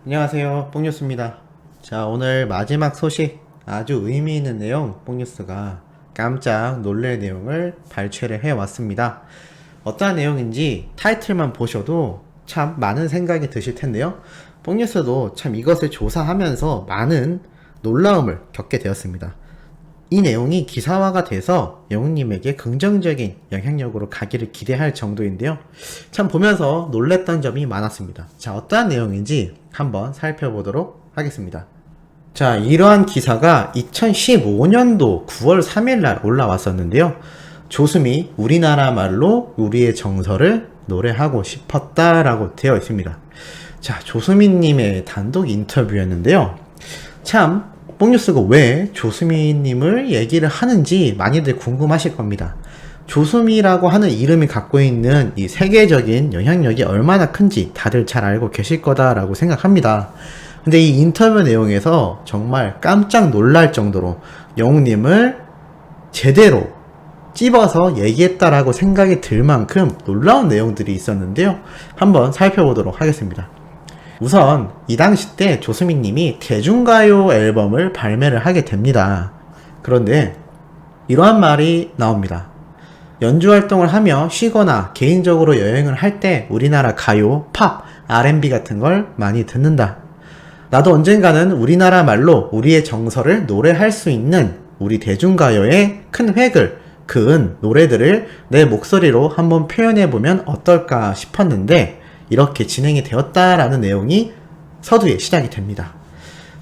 안녕하세요, 뽕뉴스입니다. 자, 오늘 마지막 소식, 아주 의미 있는 내용, 뽕뉴스가 깜짝 놀랄 내용을 발췌를 해왔습니다. 어떠한 내용인지 타이틀만 보셔도 참 많은 생각이 드실 텐데요. 뽕뉴스도 참 이것을 조사하면서 많은 놀라움을 겪게 되었습니다. 이 내용이 기사화가 돼서 영웅님에게 긍정적인 영향력으로 가기를 기대할 정도인데요. 참 보면서 놀랬던 점이 많았습니다. 자, 어떠한 내용인지 한번 살펴보도록 하겠습니다. 자, 이러한 기사가 2015년도 9월 3일 날 올라왔었는데요. 조수미 우리나라 말로 우리의 정서를 노래하고 싶었다라고 되어 있습니다. 자, 조수미님의 단독 인터뷰였는데요. 참 뽕뉴스가 왜 조수미님을 얘기를 하는지 많이들 궁금하실 겁니다. 조수미라고 하는 이름이 갖고 있는 이 세계적인 영향력이 얼마나 큰지 다들 잘 알고 계실 거다라고 생각합니다. 근데 이 인터뷰 내용에서 정말 깜짝 놀랄 정도로 영웅님을 제대로 찝어서 얘기했다라고 생각이 들 만큼 놀라운 내용들이 있었는데요. 한번 살펴보도록 하겠습니다. 우선 이 당시 때 조수미님이 대중가요 앨범을 발매를 하게 됩니다. 그런데 이러한 말이 나옵니다. 연주 활동을 하며 쉬거나 개인적으로 여행을 할 때 우리나라 가요, 팝, R&B 같은 걸 많이 듣는다. 나도 언젠가는 우리나라 말로 우리의 정서를 노래할 수 있는 우리 대중가요의 큰 획을 그은 노래들을 내 목소리로 한번 표현해보면 어떨까 싶었는데 이렇게 진행이 되었다라는 내용이 서두에 시작이 됩니다.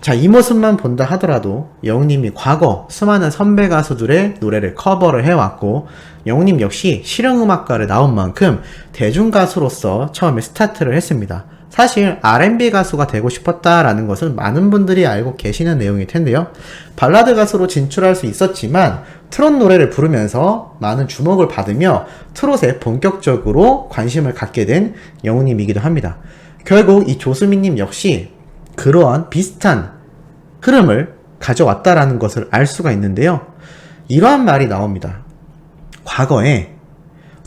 자, 이 모습만 본다 하더라도 영웅님이 과거 수많은 선배 가수들의 노래를 커버를 해왔고 영웅님 역시 실용음악가를 나온 만큼 대중가수로서 처음에 스타트를 했습니다. 사실 R&B 가수가 되고 싶었다라는 것은 많은 분들이 알고 계시는 내용일 텐데요. 발라드 가수로 진출할 수 있었지만 트롯 노래를 부르면서 많은 주목을 받으며 트롯에 본격적으로 관심을 갖게 된 영웅님이기도 합니다. 결국 이 조수미님 역시 그러한 비슷한 흐름을 가져왔다라는 것을 알 수가 있는데요. 이러한 말이 나옵니다. 과거에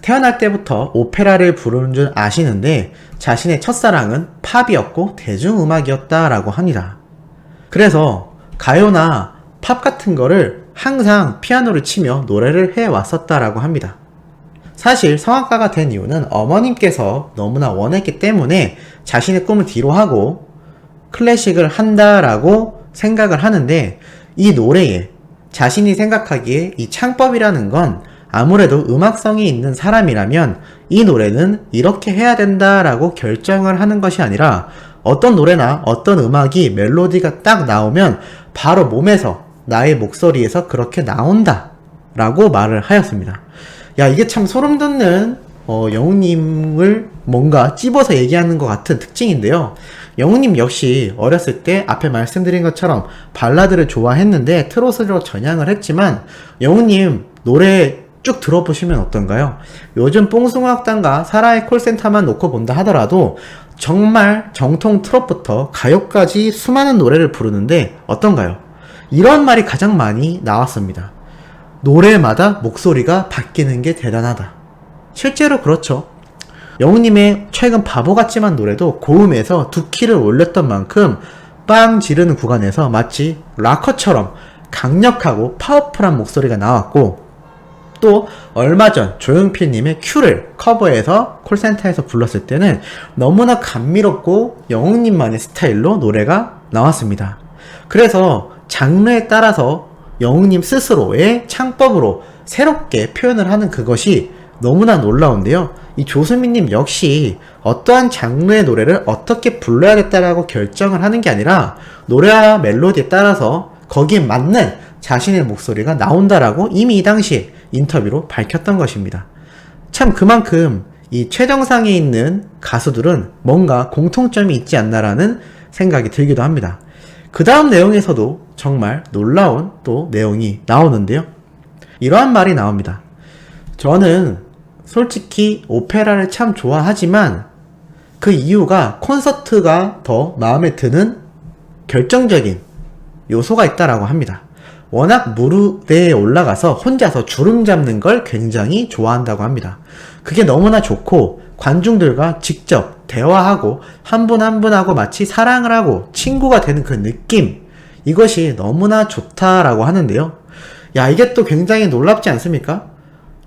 태어날 때부터 오페라를 부르는 줄 아시는데 자신의 첫사랑은 팝이었고 대중음악이었다라고 합니다. 그래서 가요나 팝 같은 거를 항상 피아노를 치며 노래를 해왔었다라고 합니다. 사실 성악가가 된 이유는 어머님께서 너무나 원했기 때문에 자신의 꿈을 뒤로하고 클래식을 한다라고 생각을 하는데 이 노래에 자신이 생각하기에 이 창법이라는 건 아무래도 음악성이 있는 사람이라면 이 노래는 이렇게 해야 된다라고 결정을 하는 것이 아니라 어떤 노래나 어떤 음악이 멜로디가 딱 나오면 바로 몸에서 나의 목소리에서 그렇게 나온다 라고 말을 하였습니다. 야, 이게 참 소름 돋는 영웅님을 뭔가 찝어서 얘기하는 것 같은 특징인데요. 영웅님 역시 어렸을 때 앞에 말씀드린 것처럼 발라드를 좋아했는데 트롯으로 전향을 했지만 영웅님 노래 쭉 들어보시면 어떤가요? 요즘 뽕숭아학당과 사라의 콜센터만 놓고 본다 하더라도 정말 정통 트롯부터 가요까지 수많은 노래를 부르는데 어떤가요? 이런 말이 가장 많이 나왔습니다. 노래마다 목소리가 바뀌는 게 대단하다. 실제로 그렇죠. 영웅님의 최근 바보 같지만 노래도 고음에서 두 키를 올렸던 만큼 빵 지르는 구간에서 마치 락커처럼 강력하고 파워풀한 목소리가 나왔고 또 얼마 전 조용필님의 큐를 커버해서 콜센터에서 불렀을 때는 너무나 감미롭고 영웅님만의 스타일로 노래가 나왔습니다. 그래서 장르에 따라서 영웅님 스스로의 창법으로 새롭게 표현을 하는 그것이 너무나 놀라운데요. 이 조수미님 역시 어떠한 장르의 노래를 어떻게 불러야겠다라고 결정을 하는 게 아니라 노래와 멜로디에 따라서 거기에 맞는 자신의 목소리가 나온다라고 이미 이 당시에 인터뷰로 밝혔던 것입니다. 참 그만큼 이 최정상에 있는 가수들은 뭔가 공통점이 있지 않나라는 생각이 들기도 합니다. 그 다음 내용에서도 정말 놀라운 또 내용이 나오는데요. 이러한 말이 나옵니다. 저는 솔직히 오페라를 참 좋아하지만 그 이유가 콘서트가 더 마음에 드는 결정적인 요소가 있다라고 합니다. 워낙 무대에 올라가서 혼자서 주름 잡는 걸 굉장히 좋아한다고 합니다. 그게 너무나 좋고 관중들과 직접 대화하고 한 분 한 분하고 마치 사랑을 하고 친구가 되는 그 느낌, 이것이 너무나 좋다라고 하는데요. 야, 이게 또 굉장히 놀랍지 않습니까?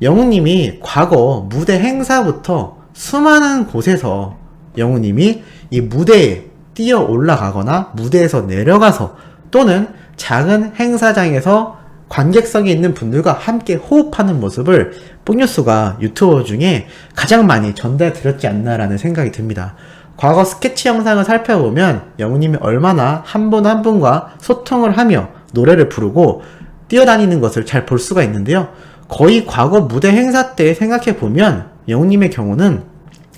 영웅님이 과거 무대 행사부터 수많은 곳에서 영웅님이 이 무대에 뛰어 올라가거나 무대에서 내려가서 또는 작은 행사장에서 관객석에 있는 분들과 함께 호흡하는 모습을 뽕뉴스가 유튜버 중에 가장 많이 전달 드렸지 않나라는 생각이 듭니다. 과거 스케치 영상을 살펴보면 영웅님이 얼마나 한 분 한 분과 소통을 하며 노래를 부르고 뛰어다니는 것을 잘 볼 수가 있는데요. 거의 과거 무대 행사 때 생각해보면 영웅님의 경우는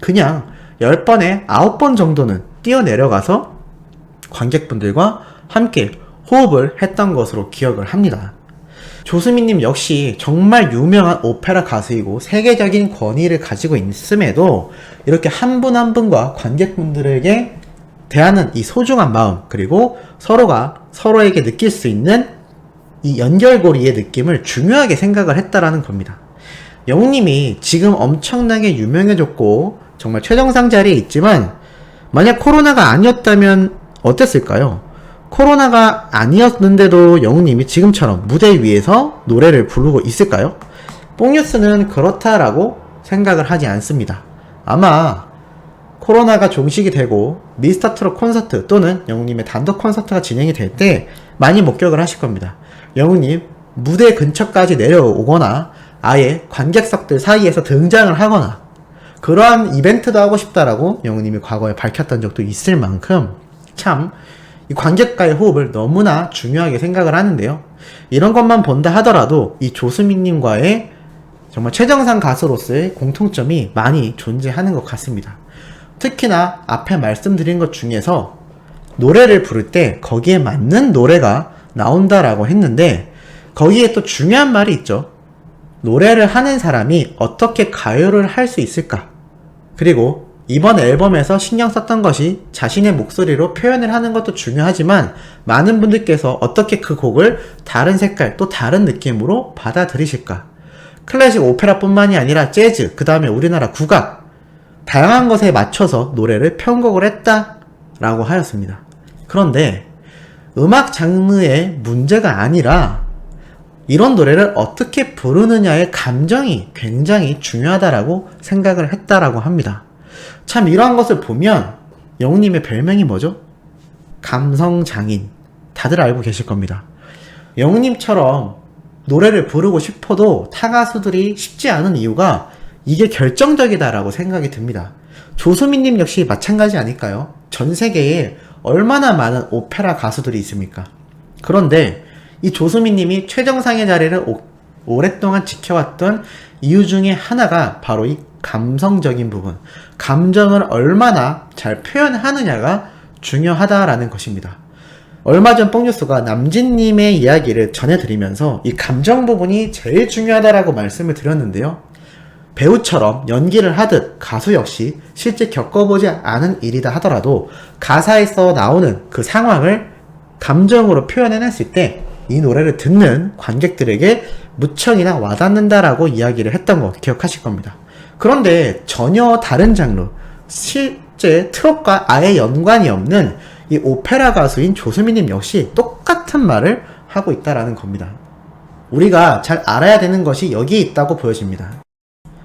그냥 10번에 9번 정도는 뛰어내려가서 관객분들과 함께 호흡을 했던 것으로 기억을 합니다. 조수미님 역시 정말 유명한 오페라 가수이고 세계적인 권위를 가지고 있음에도 이렇게 한 분 한 분과 관객분들에게 대하는 이 소중한 마음, 그리고 서로가 서로에게 느낄 수 있는 이 연결고리의 느낌을 중요하게 생각을 했다라는 겁니다. 영웅님이 지금 엄청나게 유명해졌고 정말 최정상 자리에 있지만 만약 코로나가 아니었다면 어땠을까요? 코로나가 아니었는데도 영웅님이 지금처럼 무대 위에서 노래를 부르고 있을까요? 뽕뉴스는 그렇다라고 생각을 하지 않습니다. 아마 코로나가 종식이 되고 미스터트롯 콘서트 또는 영웅님의 단독 콘서트가 진행이 될 때 많이 목격을 하실 겁니다. 영웅님 무대 근처까지 내려오거나 아예 관객석들 사이에서 등장을 하거나 그러한 이벤트도 하고 싶다라고 영웅님이 과거에 밝혔던 적도 있을 만큼 참 이 관객과의 호흡을 너무나 중요하게 생각을 하는데요. 이런 것만 본다 하더라도 이 조수민님과의 정말 최정상 가수로서의 공통점이 많이 존재하는 것 같습니다. 특히나 앞에 말씀드린 것 중에서 노래를 부를 때 거기에 맞는 노래가 나온다라고 했는데 거기에 또 중요한 말이 있죠. 노래를 하는 사람이 어떻게 가요를 할 수 있을까? 그리고 이번 앨범에서 신경 썼던 것이 자신의 목소리로 표현을 하는 것도 중요하지만 많은 분들께서 어떻게 그 곡을 다른 색깔 또 다른 느낌으로 받아들이실까? 클래식 오페라뿐만이 아니라 재즈, 그 다음에 우리나라 국악 다양한 것에 맞춰서 노래를 편곡을 했다라고 하였습니다. 그런데 음악 장르의 문제가 아니라 이런 노래를 어떻게 부르느냐의 감정이 굉장히 중요하다라고 생각을 했다라고 합니다. 참 이러한 것을 보면 영웅님의 별명이 뭐죠? 감성장인. 다들 알고 계실 겁니다. 영웅님처럼 노래를 부르고 싶어도 타가수들이 쉽지 않은 이유가 이게 결정적이다라고 생각이 듭니다. 조수민님 역시 마찬가지 아닐까요? 전 세계에 얼마나 많은 오페라 가수들이 있습니까? 그런데 이 조수민님이 최정상의 자리를 오랫동안 지켜왔던 이유 중에 하나가 바로 이 감성적인 부분, 감정을 얼마나 잘 표현하느냐가 중요하다라는 것입니다. 얼마 전 뽕뉴스가 남진님의 이야기를 전해드리면서 이 감정 부분이 제일 중요하다라고 말씀을 드렸는데요. 배우처럼 연기를 하듯 가수 역시 실제 겪어보지 않은 일이다 하더라도 가사에서 나오는 그 상황을 감정으로 표현해냈을 때 이 노래를 듣는 관객들에게 무척이나 와닿는다라고 이야기를 했던 거 기억하실 겁니다. 그런데 전혀 다른 장르, 실제 트롯과 아예 연관이 없는 이 오페라 가수인 조수미님 역시 똑같은 말을 하고 있다라는 겁니다. 우리가 잘 알아야 되는 것이 여기에 있다고 보여집니다.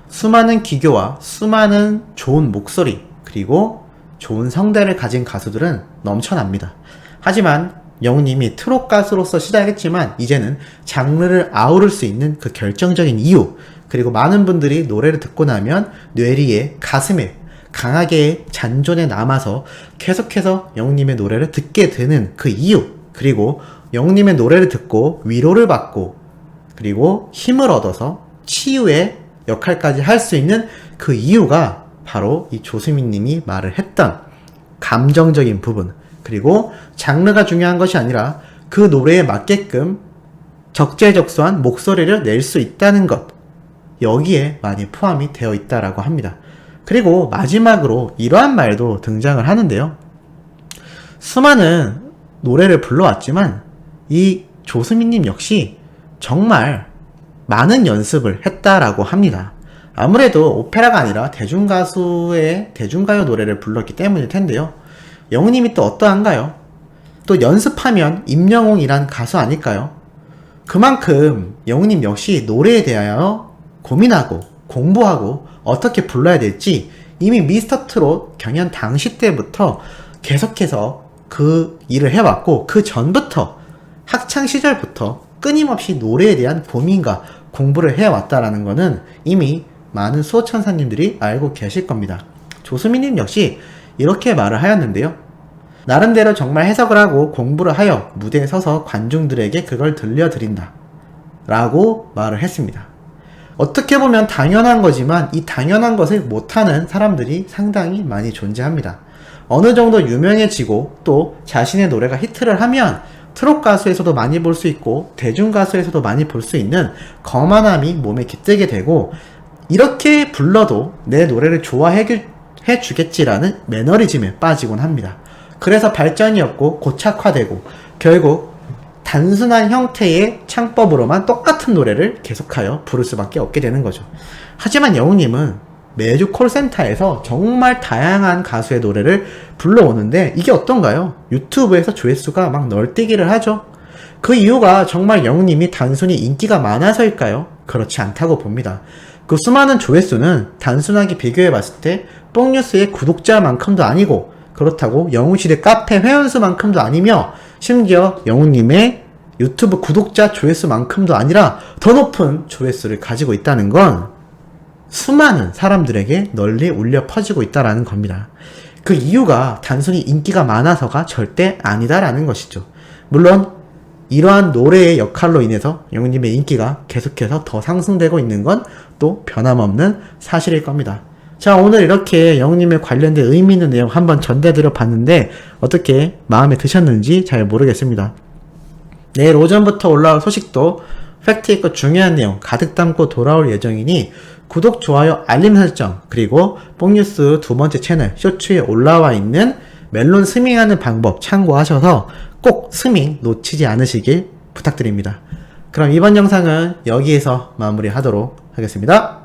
수많은 기교와 수많은 좋은 목소리 그리고 좋은 성대를 가진 가수들은 넘쳐납니다. 하지만 영웅님이 트롯 가수로서 시작했지만 이제는 장르를 아우를 수 있는 그 결정적인 이유, 그리고 많은 분들이 노래를 듣고 나면 뇌리에 가슴에 강하게 잔존에 남아서 계속해서 영웅님의 노래를 듣게 되는 그 이유, 그리고 영웅님의 노래를 듣고 위로를 받고 그리고 힘을 얻어서 치유의 역할까지 할 수 있는 그 이유가 바로 이 조수민님이 말을 했던 감정적인 부분, 그리고 장르가 중요한 것이 아니라 그 노래에 맞게끔 적재적소한 목소리를 낼 수 있다는 것, 여기에 많이 포함이 되어 있다라고 합니다. 그리고 마지막으로 이러한 말도 등장을 하는데요. 수많은 노래를 불러왔지만 이 조수민님 역시 정말 많은 연습을 했다라고 합니다. 아무래도 오페라가 아니라 대중가수의 대중가요 노래를 불렀기 때문일 텐데요. 영우님이 또 어떠한가요? 또 연습하면 임영웅이란 가수 아닐까요? 그만큼 영우님 역시 노래에 대하여 고민하고 공부하고 어떻게 불러야 될지 이미 미스터트롯 경연 당시 때부터 계속해서 그 일을 해왔고, 그 전부터 학창시절부터 끊임없이 노래에 대한 고민과 공부를 해왔다라는 것은 이미 많은 수호천사님들이 알고 계실 겁니다. 조수민님 역시 이렇게 말을 하였는데요. 나름대로 정말 해석을 하고 공부를 하여 무대에 서서 관중들에게 그걸 들려드린다 라고 말을 했습니다. 어떻게 보면 당연한 거지만 이 당연한 것을 못하는 사람들이 상당히 많이 존재합니다. 어느 정도 유명해지고 또 자신의 노래가 히트를 하면 트롯 가수에서도 많이 볼 수 있고 대중 가수에서도 많이 볼 수 있는 거만함이 몸에 깃들게 되고, 이렇게 불러도 내 노래를 좋아해 주겠지라는 매너리즘에 빠지곤 합니다. 그래서 발전이 없고 고착화되고 결국 단순한 형태의 창법으로만 똑같은 노래를 계속하여 부를 수밖에 없게 되는 거죠. 하지만 영웅님은 매주 콜센터에서 정말 다양한 가수의 노래를 불러오는데 이게 어떤가요? 유튜브에서 조회수가 막 널뛰기를 하죠. 그 이유가 정말 영웅님이 단순히 인기가 많아서일까요? 그렇지 않다고 봅니다. 그 수많은 조회수는 단순하게 비교해봤을 때 뽕뉴스의 구독자만큼도 아니고, 그렇다고 영웅시대 카페 회원수만큼도 아니며, 심지어 영웅님의 유튜브 구독자 조회수만큼도 아니라 더 높은 조회수를 가지고 있다는 건 수많은 사람들에게 널리 울려 퍼지고 있다는 겁니다. 그 이유가 단순히 인기가 많아서가 절대 아니다라는 것이죠. 물론 이러한 노래의 역할로 인해서 영웅님의 인기가 계속해서 더 상승되고 있는 건 또 변함없는 사실일 겁니다. 자, 오늘 이렇게 영웅님에 관련된 의미 있는 내용 한번 전달드려 봤는데 어떻게 마음에 드셨는지 잘 모르겠습니다. 내일 오전부터 올라올 소식도 팩트있고 중요한 내용 가득 담고 돌아올 예정이니 구독, 좋아요, 알림 설정, 그리고 뽕뉴스 두 번째 채널 쇼츠에 올라와 있는 멜론 스밍하는 방법 참고하셔서 꼭 스밍 놓치지 않으시길 부탁드립니다. 그럼 이번 영상은 여기에서 마무리하도록 하겠습니다.